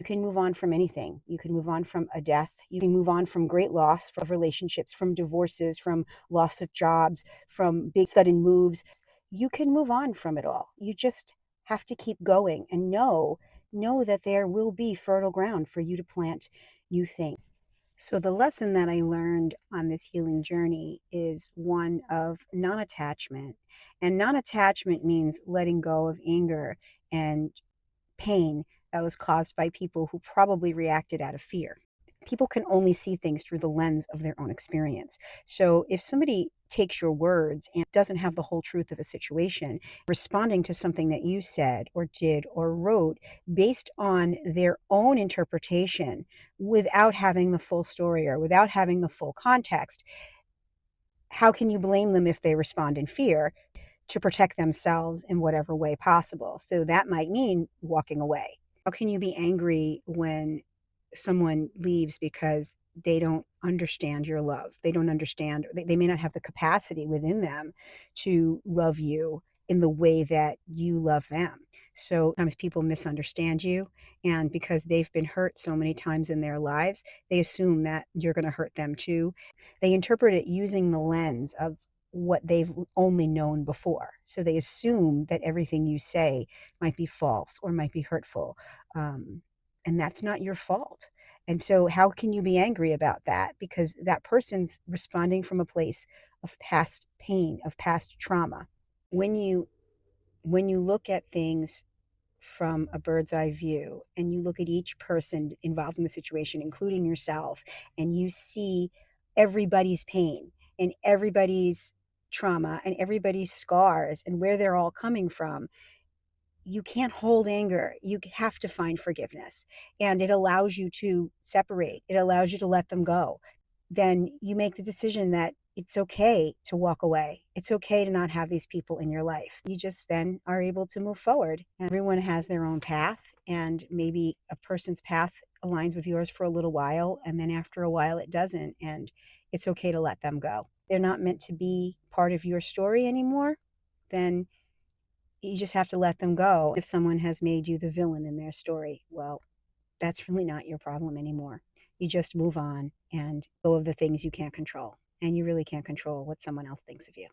can move on from anything. You can move on from a death. You can move on from great loss of relationships, from divorces, from loss of jobs, from big sudden moves. You can move on from it all. You just have to keep going and know that there will be fertile ground for you to plant new things. So, the lesson that I learned on this healing journey is one of non attachment. And non attachment means letting go of anger and pain that was caused by people who probably reacted out of fear. People can only see things through the lens of their own experience. So if somebody takes your words and doesn't have the whole truth of a situation, responding to something that you said or did or wrote based on their own interpretation without having the full story or without having the full context, how can you blame them if they respond in fear to protect themselves in whatever way possible? So that might mean walking away. How can you be angry when someone leaves because they don't understand your love? They don't understand, they may not have the capacity within them to love you in the way that you love them. So sometimes people misunderstand you, and because they've been hurt so many times in their lives, they assume that you're going to hurt them too. They interpret it using the lens of what they've only known before. So they assume that everything you say might be false or might be hurtful. And that's not your fault. And so, how can you be angry about that? Because that person's responding from a place of past pain, of past trauma. When you look at things from a bird's eye view and you look at each person involved in the situation, including yourself, and you see everybody's pain and everybody's trauma and everybody's scars and where they're all coming from, you can't hold anger. You have to find forgiveness. And it allows you to separate, it allows you to let them go. Then you make the decision that it's okay to walk away. It's okay to not have these people in your life. You just then are able to move forward. And everyone has their own path, and maybe a person's path aligns with yours for a little while, and then after a while it doesn't. And it's okay to let them go. They're not meant to be part of your story anymore. Then you just have to let them go. If someone has made you the villain in their story, well, that's really not your problem anymore. You just move on and go of the things you can't control. And you really can't control what someone else thinks of you.